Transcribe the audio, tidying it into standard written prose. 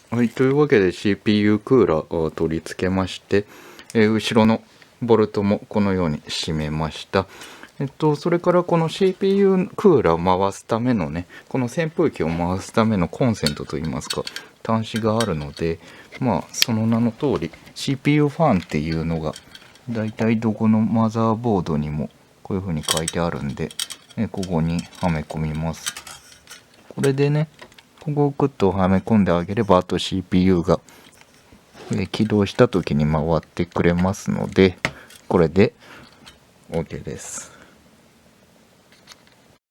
はい、というわけで CPU クーラーを取り付けまして、後ろのボルトもこのように締めました。それからこの CPU クーラーを回すためのね、この扇風機を回すためのコンセントといいますか、端子があるので、まあその名の通り CPU ファンっていうのがだいたいどこのマザーボードにもこういう風に書いてあるんで、ここにはめ込みます。これでね、ここをグッとはめ込んであげれば、あと CPU が起動した時に回ってくれますので、これで OK です。